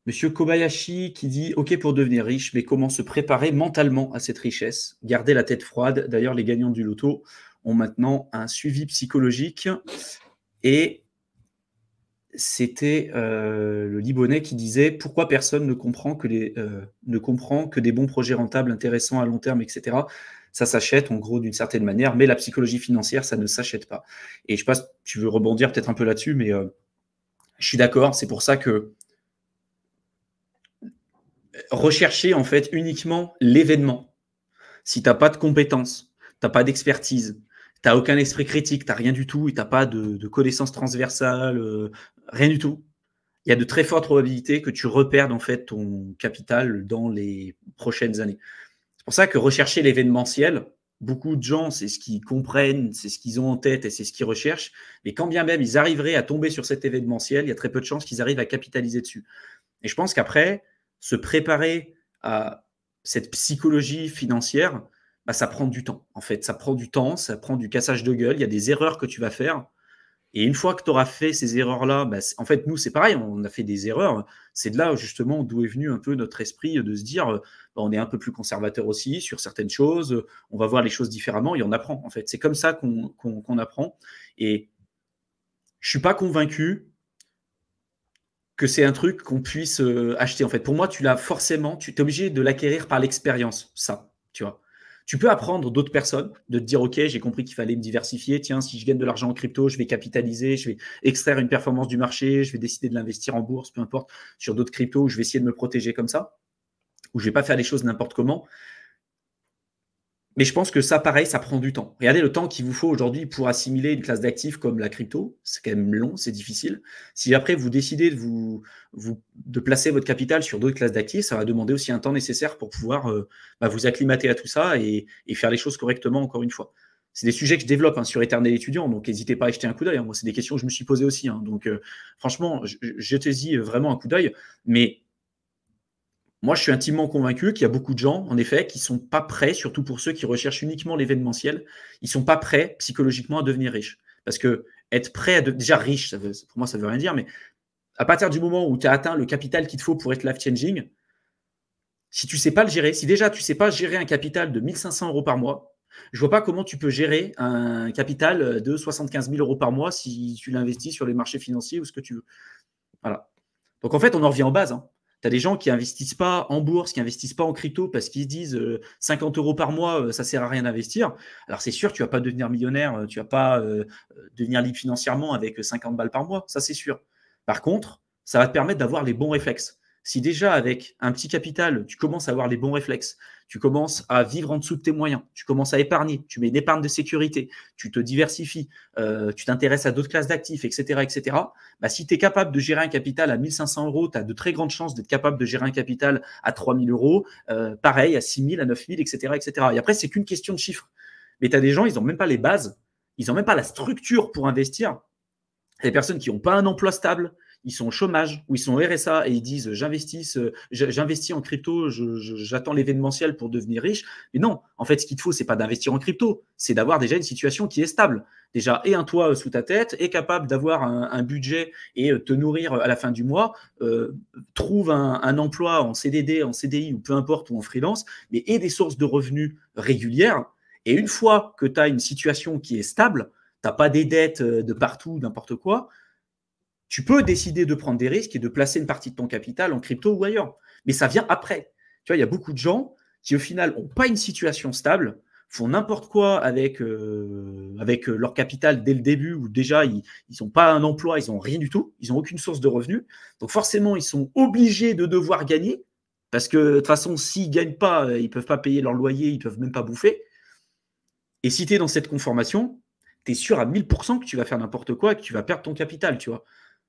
Monsieur Kobayashi qui dit: OK pour devenir riche, mais comment se préparer mentalement à cette richesse? Garder la tête froide. D'ailleurs, les gagnants du loto ont maintenant un suivi psychologique. Et c'était le Libanais qui disait: pourquoi personne ne comprend que des bons projets rentables, intéressants à long terme, etc. Ça s'achète en gros d'une certaine manière, mais la psychologie financière, ça ne s'achète pas. Et je sais pas si tu veux rebondir peut-être un peu là-dessus, mais je suis d'accord. C'est pour ça que rechercher en fait uniquement l'événement, si tu n'as pas de compétences, tu n'as pas d'expertise, tu n'as aucun esprit critique, tu n'as rien du tout, et tu n'as pas de connaissances transversales, rien du tout, il y a de très fortes probabilités que tu reperdes en fait ton capital dans les prochaines années. C'est pour ça que rechercher l'événementiel, beaucoup de gens, c'est ce qu'ils comprennent, c'est ce qu'ils ont en tête et c'est ce qu'ils recherchent. Mais quand bien même ils arriveraient à tomber sur cet événementiel, il y a très peu de chances qu'ils arrivent à capitaliser dessus. Et je pense qu'après, se préparer à cette psychologie financière, bah, ça prend du temps. En fait, ça prend du temps, ça prend du cassage de gueule. Il y a des erreurs que tu vas faire. Et une fois que tu auras fait ces erreurs-là, bah, en fait, nous, c'est pareil, on a fait des erreurs. C'est de là, justement, d'où est venu un peu notre esprit de se dire, bah, on est un peu plus conservateur aussi sur certaines choses, on va voir les choses différemment et on apprend, en fait. C'est comme ça qu'on apprend. Et je ne suis pas convaincu que c'est un truc qu'on puisse acheter. En fait, pour moi, tu l'as forcément, tu es obligé de l'acquérir par l'expérience, ça, tu vois. Tu peux apprendre d'autres personnes, de te dire, OK, j'ai compris qu'il fallait me diversifier. Tiens, si je gagne de l'argent en crypto, je vais capitaliser, je vais extraire une performance du marché, je vais décider de l'investir en bourse, peu importe, sur d'autres cryptos, je vais essayer de me protéger comme ça, ou je vais pas faire les choses n'importe comment. Mais je pense que ça, pareil, ça prend du temps. Regardez le temps qu'il vous faut aujourd'hui pour assimiler une classe d'actifs comme la crypto. C'est quand même long, c'est difficile. Si après vous décidez de placer votre capital sur d'autres classes d'actifs, ça va demander aussi un temps nécessaire pour pouvoir vous acclimater à tout ça et faire les choses correctement, encore une fois. C'est des sujets que je développe sur Éternel étudiant, donc n'hésitez pas à jeter un coup d'œil. Moi, c'est des questions que je me suis posées aussi. Donc, franchement, jetez-y vraiment un coup d'œil. Mais moi, je suis intimement convaincu qu'il y a beaucoup de gens, en effet, qui ne sont pas prêts, surtout pour ceux qui recherchent uniquement l'événementiel, ils ne sont pas prêts psychologiquement à devenir riches. Parce que être prêt à déjà riche, pour moi, ça ne veut rien dire, mais à partir du moment où tu as atteint le capital qu'il te faut pour être life-changing, si tu ne sais pas le gérer, si déjà tu ne sais pas gérer un capital de 1 500 € par mois, je ne vois pas comment tu peux gérer un capital de 75 000 € par mois si tu l'investis sur les marchés financiers ou ce que tu veux. Voilà. Donc en fait, on en revient en base. Tu as des gens qui n'investissent pas en bourse, qui n'investissent pas en crypto parce qu'ils se disent 50 € par mois, ça ne sert à rien d'investir. Alors c'est sûr, tu ne vas pas devenir millionnaire, tu ne vas pas devenir libre financièrement avec 50 balles par mois, ça c'est sûr. Par contre, ça va te permettre d'avoir les bons réflexes. Si déjà avec un petit capital, tu commences à avoir les bons réflexes, tu commences à vivre en dessous de tes moyens, tu commences à épargner, tu mets une épargne de sécurité, tu te diversifies, tu t'intéresses à d'autres classes d'actifs, etc., etc. Bah, si tu es capable de gérer un capital à 1 500 €, tu as de très grandes chances d'être capable de gérer un capital à 3 000 €, pareil, à 6 000, à 9 000, etc., etc. Et après, c'est qu'une question de chiffres. Mais tu as des gens, ils n'ont même pas les bases, ils n'ont même pas la structure pour investir. Les personnes qui n'ont pas un emploi stable, ils sont au chômage ou ils sont au RSA et ils disent j'investis en crypto, j'attends l'événementiel pour devenir riche. Mais non, en fait, ce qu'il te faut, c'est pas d'investir en crypto, c'est d'avoir déjà une situation qui est stable. Déjà, et un toit sous ta tête, et capable d'avoir un budget et te nourrir à la fin du mois. Trouve un emploi en CDD, en CDI ou peu importe, ou en freelance, mais et des sources de revenus régulières. Et une fois que tu as une situation qui est stable, tu n'as pas des dettes de partout, n'importe quoi, tu peux décider de prendre des risques et de placer une partie de ton capital en crypto ou ailleurs. Mais ça vient après. Tu vois, il y a beaucoup de gens qui, au final, n'ont pas une situation stable, font n'importe quoi avec leur capital dès le début, où déjà, ils n'ont pas un emploi, ils n'ont rien du tout, ils n'ont aucune source de revenus. Donc forcément, ils sont obligés de devoir gagner, parce que de toute façon, s'ils ne gagnent pas, ils ne peuvent pas payer leur loyer, ils ne peuvent même pas bouffer. Et si tu es dans cette conformation, tu es sûr à 1000% que tu vas faire n'importe quoi et que tu vas perdre ton capital, tu vois.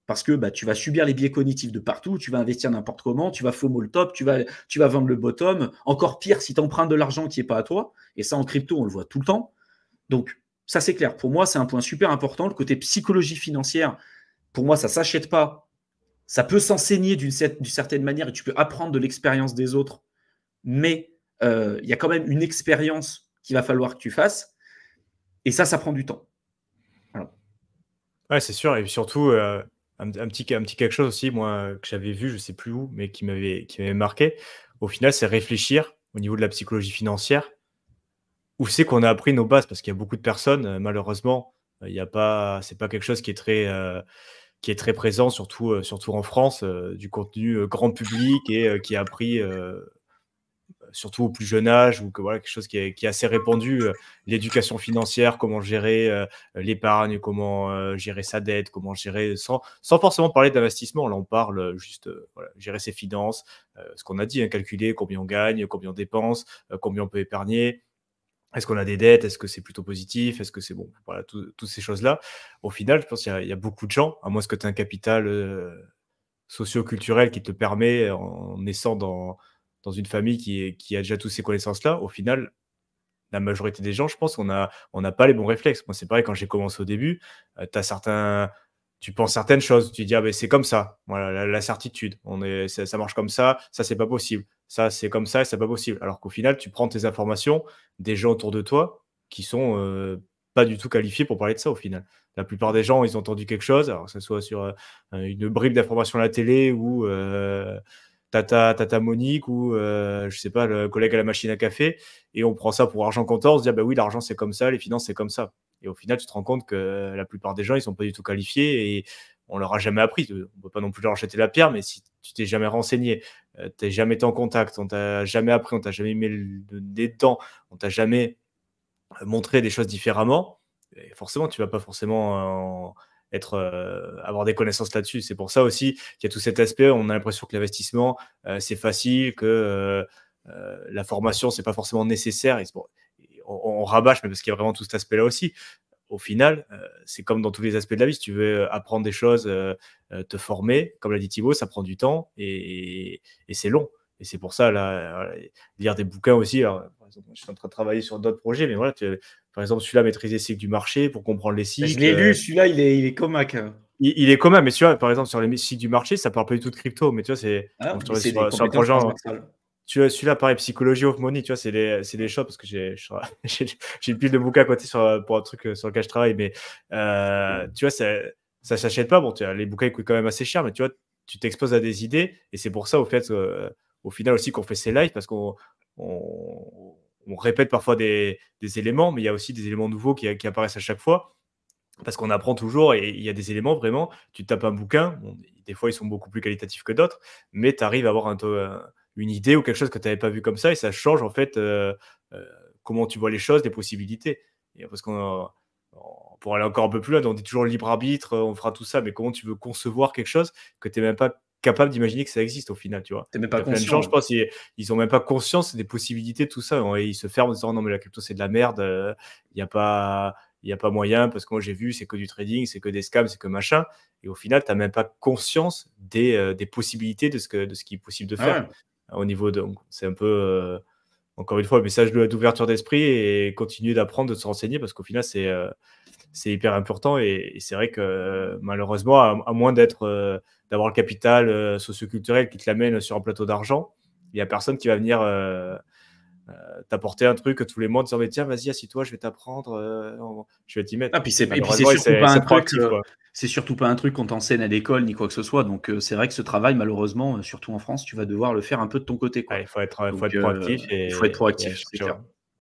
Parce que tu vas subir les biais cognitifs de partout, tu vas investir n'importe comment, tu vas FOMO le top, tu vas vendre le bottom. Encore pire si tu empruntes de l'argent qui n'est pas à toi. Et ça, en crypto, on le voit tout le temps. Donc, ça, c'est clair. Pour moi, c'est un point super important. Le côté psychologie financière, pour moi, ça ne s'achète pas. Ça peut s'enseigner d'une certaine manière et tu peux apprendre de l'expérience des autres. Mais il y a quand même une expérience qu'il va falloir que tu fasses. Et ça prend du temps. Voilà. Ouais, c'est sûr. Et puis surtout, un petit quelque chose aussi, moi, que j'avais vu, je sais plus où, mais qui m'avait marqué. Au final, c'est réfléchir au niveau de la psychologie financière, où c'est qu'on a appris nos bases, parce qu'il y a beaucoup de personnes, malheureusement, il y a pas c'est pas quelque chose qui est très présent, surtout en France, du contenu, grand public et qui est appris, surtout au plus jeune âge, ou que voilà, quelque chose qui est assez répandu, l'éducation financière, comment gérer l'épargne, comment gérer sa dette, comment gérer, sans forcément parler d'investissement. Là, on parle juste voilà, gérer ses finances, ce qu'on a dit, hein, calculer combien on gagne, combien on dépense, combien on peut épargner. Est-ce qu'on a des dettes? Est-ce que c'est plutôt positif? Est-ce que c'est bon? Voilà, toutes ces choses-là. Au final, je pense qu'il y a beaucoup de gens, à moins que tu aies un capital socio-culturel qui te permet, en naissant dans une famille qui a déjà toutes ces connaissances-là, au final, la majorité des gens, je pense, on n'a pas les bons réflexes. Moi, c'est pareil, quand j'ai commencé au début, tu penses certaines choses, tu dis, ah ben c'est comme ça, voilà, la certitude, ça marche comme ça c'est pas possible, ça c'est comme ça et c'est pas possible. Alors qu'au final, tu prends tes informations des gens autour de toi qui sont pas du tout qualifiés pour parler de ça au final. La plupart des gens, ils ont entendu quelque chose, alors que ce soit sur une bribe d'information à la télé, ou Tata Monique, ou je sais pas, le collègue à la machine à café, et on prend ça pour argent comptant, on se dit, ah bah oui, l'argent c'est comme ça, les finances c'est comme ça. Et au final, tu te rends compte que la plupart des gens, ils sont pas du tout qualifiés, et on leur a jamais appris. On ne peut pas non plus leur jeter la pierre, mais si tu t'es jamais renseigné, t'es jamais été en contact, on t'a jamais appris, on t'a jamais mis des dents, on t'a jamais montré des choses différemment, et forcément, tu vas pas forcément avoir des connaissances là-dessus. C'est pour ça aussi qu'il y a tout cet aspect. On a l'impression que l'investissement, c'est facile, que la formation, c'est pas forcément nécessaire. Et on rabâche, mais parce qu'il y a vraiment tout cet aspect-là aussi. Au final, c'est comme dans tous les aspects de la vie. Si tu veux apprendre des choses, te former, comme l'a dit Thibaut, ça prend du temps, et c'est long. Et c'est pour ça, là, lire des bouquins aussi. Alors, par exemple, je suis en train de travailler sur d'autres projets, mais voilà, par exemple, celui-là, maîtriser les cycles du marché pour comprendre les Je l'ai cycles. lu, celui-là, il est comaque. Il est commun, mais tu vois, par exemple, sur les cycles du marché, ça parle pas du tout de crypto, mais tu vois, Ah, quand je mais travaille c'est des sur un compétences projet, transversales. tu vois, celui-là, pareil, Psychology of Money, tu vois, c'est des choses, parce que j'ai une pile de bouquins à côté pour un truc sur lequel je travaille, mais tu vois, ça s'achète pas. Bon, les bouquins, ils coûtent quand même assez cher, mais tu vois, tu t'exposes à des idées, et c'est pour ça, au final aussi, qu'on fait ces lives, parce qu'on répète parfois des éléments, mais il y a aussi des éléments nouveaux qui apparaissent à chaque fois, parce qu'on apprend toujours, et il y a des éléments vraiment, tu tapes un bouquin, bon, des fois ils sont beaucoup plus qualitatifs que d'autres, mais tu arrives à avoir une idée ou quelque chose que tu n'avais pas vu comme ça, et ça change en fait comment tu vois les choses, les possibilités. Et parce pour aller encore un peu plus loin, on dit toujours libre arbitre, on fera tout ça, mais comment tu veux concevoir quelque chose que tu n'es même pas capable d'imaginer que ça existe au final, tu vois. T'es même Il pas y a plein de conscient. gens, je pense, ils n'ont même pas conscience des possibilités de tout ça, et ils se ferment en disant non mais la crypto c'est de la merde, il n'y a pas moyen, parce que moi j'ai vu, c'est que du trading, c'est que des scams, c'est que machin. Et au final, tu n'as même pas conscience des possibilités de ce qui est possible de Ah faire. ouais. Au niveau de, donc, c'est un peu, encore une fois, le message d'ouverture d'esprit, et continuer d'apprendre, de se renseigner, parce qu'au final, c'est hyper important. Et c'est vrai que malheureusement, à moins d'avoir le capital socioculturel qui te l'amène sur un plateau d'argent, il n'y a personne qui va venir t'apporter un truc tous les mois en disant mais tiens, vas-y, assis-toi, je vais t'apprendre, je vais t'y mettre. Ah, puis c'est Malheureusement, c'est proactif, quoi. c'est surtout pas un truc qu'on t'enseigne à l'école ni quoi que ce soit. Donc c'est vrai que ce travail, malheureusement, surtout en France, tu vas devoir le faire un peu de ton côté, Ouais, quoi. faut Donc être proactif il faut être et proactif, aller c'est chercher, clair. ouais.